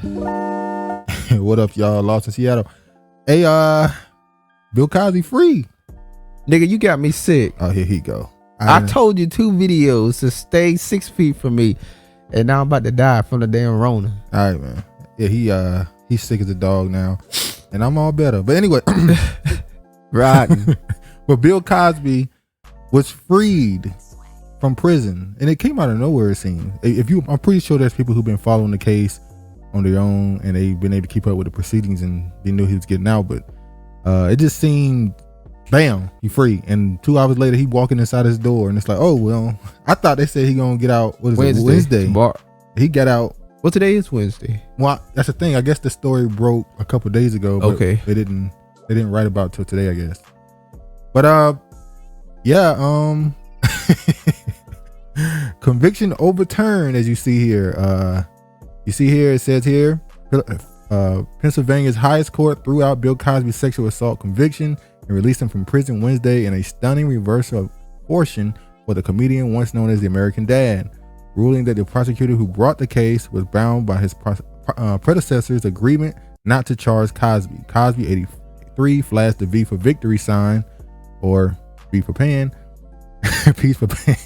What up, y'all? Lost in Seattle. Hey, Bill Cosby free. Nigga, you got me sick. Oh, here he go. I told you 2 videos to stay 6 feet from me, and now I'm about to die from the damn Rona. All right, man. Yeah, he's sick as a dog now, and I'm all better. But anyway, Rotten. but Bill Cosby was freed from prison, and it came out of nowhere. It seems. I'm pretty sure there's people who've been following the case on their own, and they've been able to keep up with the proceedings, and they knew he was getting out. But it just seemed, bam, he free, and 2 hours later he walking inside his door, and it's like, oh well, I thought they said he gonna get out. What is it? Wednesday. He got out. Well, today is Wednesday. Well, that's the thing. I guess the story broke a couple days ago. But okay. They didn't write about it till today, I guess. But yeah. Conviction overturned, as you see here. You see here, it says here, Pennsylvania's highest court threw out Bill Cosby's sexual assault conviction and released him from prison Wednesday in a stunning reversal of fortune for the comedian once known as the American Dad, ruling that the prosecutor who brought the case was bound by his predecessor's agreement not to charge Cosby. Cosby, 83, flashed the V for victory sign, or V for pan, peace for pan,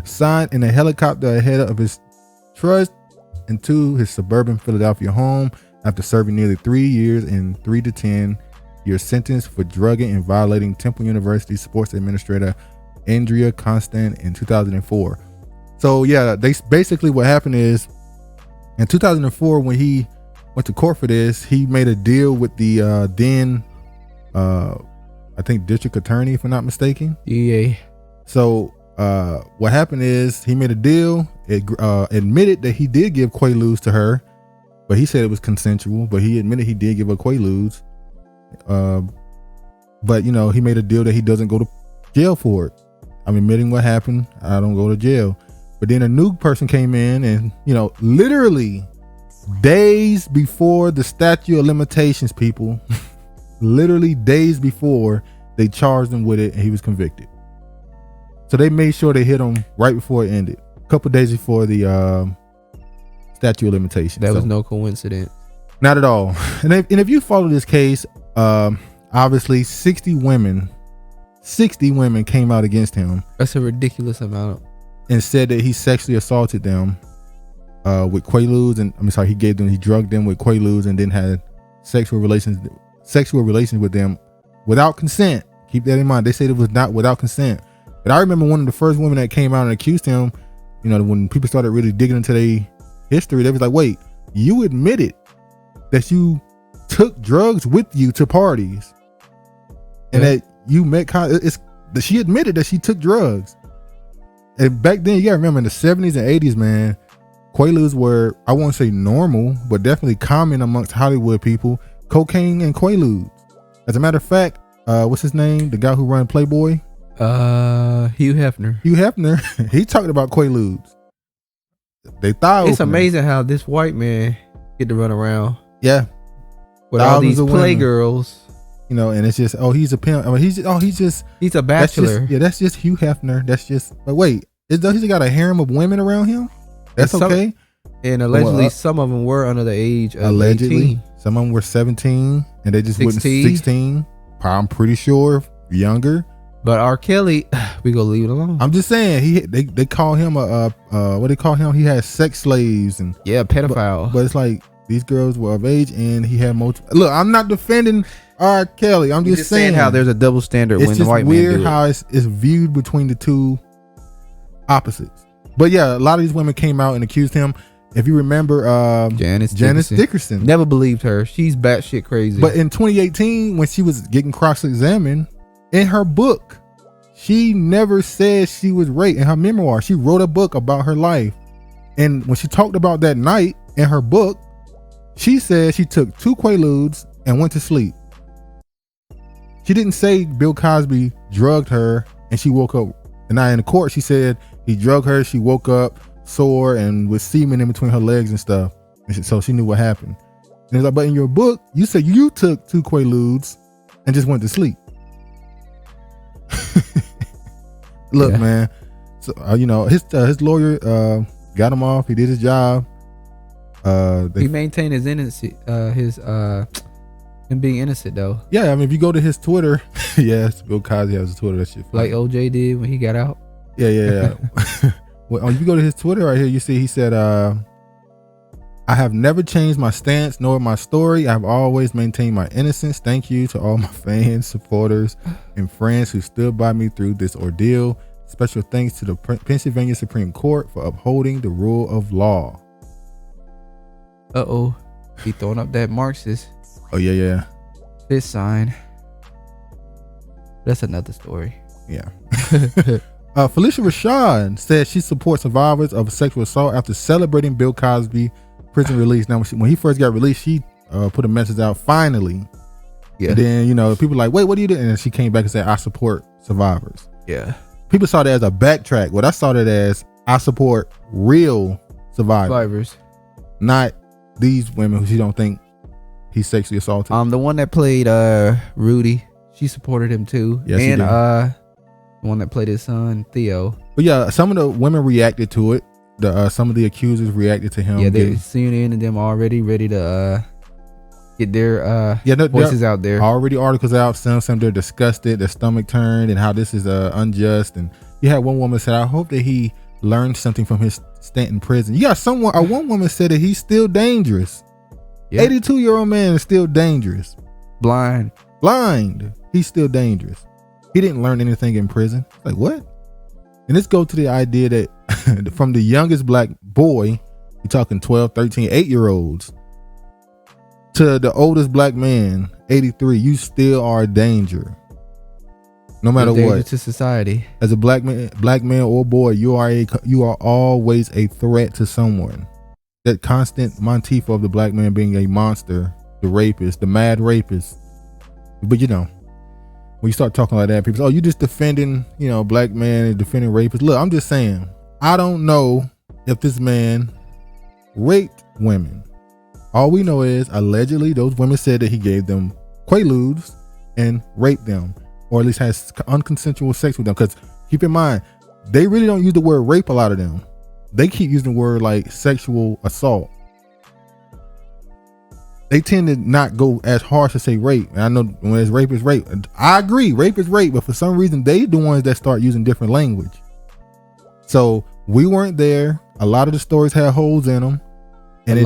signed in a helicopter ahead of his trust into his suburban Philadelphia home after serving nearly 3 years and 3 to 10 year sentence for drugging and violating Temple University sports administrator Andrea Constand in 2004. So yeah, they basically, what happened is in 2004 when he went to court for this, he made a deal with the then I think district attorney, if I'm not mistaken. Yeah. So what happened is he made a deal. It admitted that he did give Quaaludes to her, but he said it was consensual. But he admitted he did give her Quaaludes. But you know, he made a deal that he doesn't go to jail for it. I'm admitting what happened. I don't go to jail. But then a new person came in, and you know, literally days before the statute of limitations, people, literally days before, they charged him with it, and he was convicted. So they made sure they hit him right before it ended, a couple days before the statute of limitations. That was no coincidence. Not at all. And if you follow this case, obviously 60 women came out against him. That's a ridiculous amount. And said that he sexually assaulted them with Quaaludes, and he drugged them with Quaaludes, and then had sexual relations with them without consent. Keep that in mind. They said it was not without consent. But I remember one of the first women that came out and accused him, you know, when people started really digging into their history, they was like, wait, you admitted that you took drugs with you to parties, and that you met, she admitted that she took drugs. And back then, you gotta remember, in the 70s and 80s, man, Quaaludes were, I won't say normal, but definitely common amongst Hollywood people. Cocaine and Quaaludes. As a matter of fact, what's his name? The guy who ran Playboy? Hugh Hefner. He talked about Quaaludes. They thought it's amazing how this white man get to run around. Yeah. With all these playgirls. You know, and it's just, he's a pimp. I mean, he's a bachelor. That's just Hugh Hefner. That's just, but wait, he's got a harem of women around him? That's okay? And allegedly, some of them were under the age of allegedly 18. Some of them were 17, and they just 16. Wouldn't 16. I'm pretty sure younger. But R. Kelly, we gonna leave it alone. I'm just saying, they call him what they call him? He has sex slaves and pedophile. But it's like these girls were of age, and he had multiple. Look, I'm not defending R. Kelly. I'm just saying how there's a double standard when the white man do it. It's weird how it's viewed between the two opposites. But yeah, a lot of these women came out and accused him. If you remember, Janice Dickerson. Never believed her. She's batshit crazy. But in 2018, when she was getting cross-examined, in her book, she never said she was raped. In her memoir, she wrote a book about her life. And when she talked about that night in her book, she said she took 2 Quaaludes and went to sleep. She didn't say Bill Cosby drugged her and she woke up. And now in the court, she said he drugged her. She woke up sore and with semen in between her legs and stuff. And so she knew what happened. And it's like, but in your book, you said you took 2 Quaaludes and just went to sleep. Look, man. So you know, his lawyer got him off. He did his job. He maintained his innocence, him being innocent though. Yeah, I mean, if you go to his Twitter, yes, Bill Cosby has a Twitter. That shit funny. Like OJ did when he got out. Yeah. Well, if you go to his Twitter right here, you see he said, I have never changed my stance nor my story. I have always maintained my innocence. Thank you to all my fans, supporters, and friends who stood by me through this ordeal. Special thanks to the Pennsylvania Supreme Court for upholding the rule of law. Uh-oh. He throwing up that Marxist. Oh, yeah. His sign. That's another story. Yeah. Felicia Rashad said she supports survivors of sexual assault after celebrating Bill Cosby prison release. Now, when he first got released, she put a message out, finally. Yeah. And then, people like, wait, what do you do? And then she came back and said, I support survivors. Yeah. People saw that as a backtrack. What I saw that as, I support real survivors. Not these women who she don't think he's sexually assaulted. The one that played Rudy, she supported him too. Yes, and the one that played his son, Theo. But yeah, some of the women reacted to it. Some of the accusers reacted to him. Yeah, they CNN and them already ready to get their voices out there. Already articles out. Some they're disgusted, their stomach turned, and how this is unjust. And you had one woman said, I hope that he learned something from his stint in prison. You got one woman said that he's still dangerous. Yep. 82-year-old man is still dangerous. Blind. He's still dangerous. He didn't learn anything in prison. Like, what? And this goes to the idea that from the youngest black boy, you're talking 12, 13, 8-year-olds, to the oldest black man, 83, you still are a danger. No matter what. To society. As a black man or boy, you are always a threat to someone. That constant motif of the black man being a monster, the rapist, the mad rapist. But when you start talking like that, people say, oh, you just defending, black man and defending rapists. Look, I'm just saying, I don't know if this man raped women. All we know is allegedly those women said that he gave them quaaludes and raped them, or at least has unconsensual sex with them. Because keep in mind, they really don't use the word rape, a lot of them. They keep using the word like sexual assault. They tend to not go as harsh to say rape. And I know when it's rape is rape. I agree, rape is rape, but for some reason they the ones that start using different language. So we weren't there. A lot of the stories had holes in them, and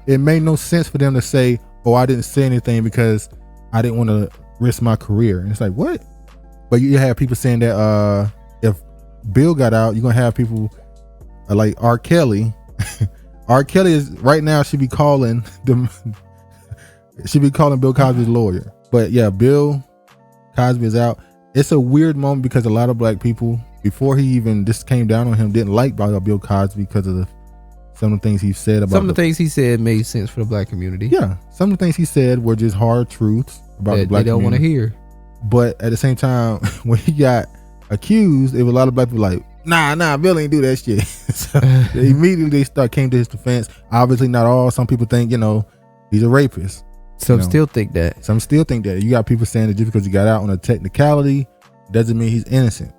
it made no sense for them to say, "Oh, I didn't say anything because I didn't want to risk my career." And it's like, what? But you have people saying that if Bill got out, you're gonna have people like R. Kelly. R. Kelly is right now should be calling Bill Cosby's lawyer. But yeah, Bill Cosby is out. It's a weird moment because a lot of black people, before he even just came down on him, didn't like Bill Cosby because of some of the things he said about. Some of the things he said made sense for the black community. Yeah, some of the things he said were just hard truths about the black community. They don't want to hear. But at the same time, when he got accused, it was a lot of black people like, nah, Bill ain't do that shit. So immediately they came to his defense. Obviously not all. Some people think, he's a rapist. Some still think that. Some still think that. You got people saying that just because he got out on a technicality doesn't mean he's innocent.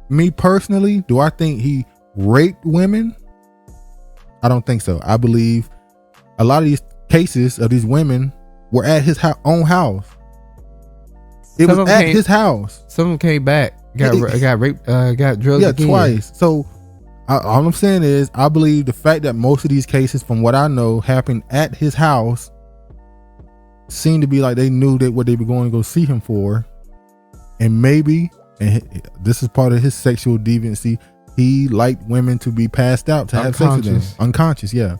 Me personally, do I think he raped women? I don't think so. I believe a lot of these cases of these women were at his own house. It was at his house. Some of them came back, got raped, got drugged again. Twice. So all I'm saying is, I believe the fact that most of these cases, from what I know, happened at his house, seemed to be like they knew that what they were going to go see him for, and maybe, and this is part of his sexual deviancy, he liked women to be passed out to have sex with them. Unconscious, yeah.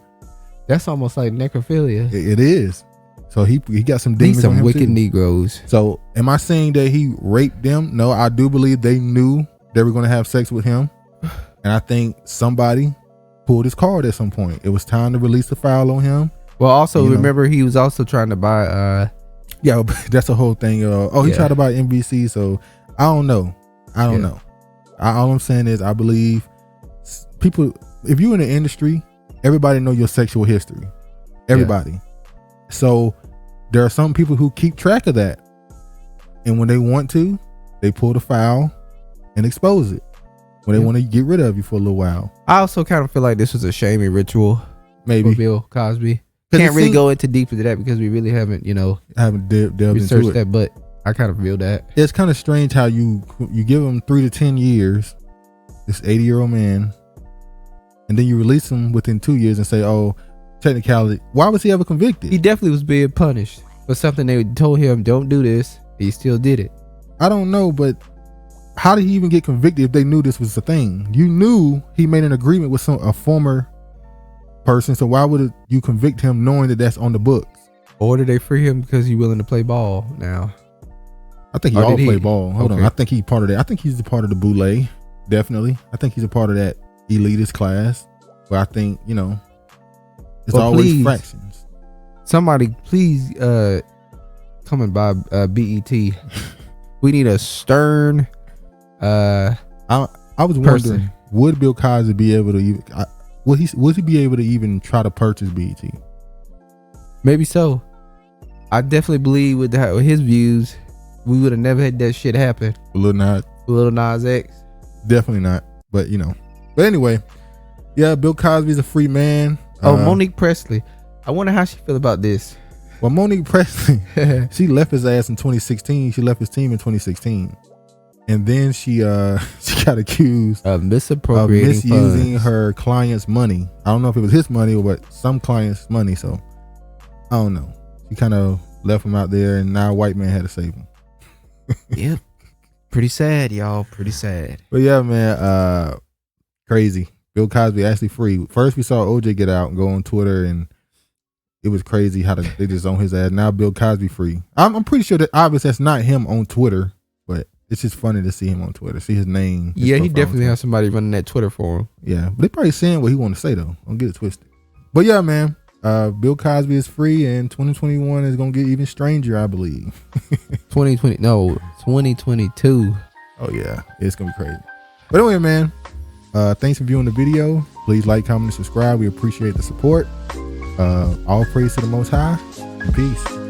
That's almost like necrophilia. It is. So he got some demons. Some wicked Negroes. So am I saying that he raped them? No, I do believe they knew they were going to have sex with him, and I think somebody pulled his card at some point. It was time to release the file on him. Well, also remember he was also trying to buy. Yeah, that's the whole thing. He tried to buy NBC. So I don't know. All I'm saying is I believe people. If you're in the industry, everybody know your sexual history. Everybody. Yeah. So there are some people who keep track of that, and when they want to, they pull the file and expose it. When they want to get rid of you for a little while. I also kind of feel like this was a shaming ritual. Maybe. for Bill Cosby. 'Cause Can't it really seemed- go into deep into that because we really haven't, haven't delved into researched it. that. But I kind of feel that. It's kind of strange how you give him 3 to 10 years, this 80-year-old man, and then you release him within 2 years and say, oh, technicality. Why was he ever convicted? He definitely was being punished for something they told him, don't do this. He still did it. I don't know, but how did he even get convicted if they knew this was a thing? You knew he made an agreement with a former person, so why would you convict him knowing that that's on the books? Or did they free him because he's willing to play ball now? I think he all play ball. Hold on. I think he's part of that. I think he's a part of the boule. Definitely. I think he's a part of that elitist class. But I think, it's always fractions. Somebody please coming by BET. We need a stern I was person. wondering, would Bill Cosby be able to even would he be able to even try to purchase BET? Maybe so. I definitely believe with his views, we would have never had that shit happen. Lil Nas X. Definitely not. But But anyway, yeah, Bill Cosby's a free man. Monique Presley. I wonder how she feel about this. Well, Monique Presley, she left his ass in 2016. She left his team in 2016. And then she got accused of misusing funds. her client's money. I don't know if it was his money or what, some client's money. So I don't know. She kind of left him out there, and now a white man had to save him. Yep. Pretty sad, y'all. Pretty sad. But yeah, man, crazy. Bill Cosby actually free. First we saw OJ get out and go on Twitter, and it was crazy how they just on his ass. Now Bill Cosby free. I'm pretty sure that obviously that's not him on Twitter, but it's just funny to see him on Twitter, see his name. Yeah, he definitely has somebody running that Twitter for him. Yeah, but they probably saying what he want to say though. Don't get it twisted. But yeah, man, Bill Cosby is free, and 2021 is gonna get even stranger, I believe. 2022. Oh yeah, it's gonna be crazy. But anyway, man, thanks for viewing the video. Please like, comment, and subscribe. We appreciate the support. All praise to the Most High, and peace.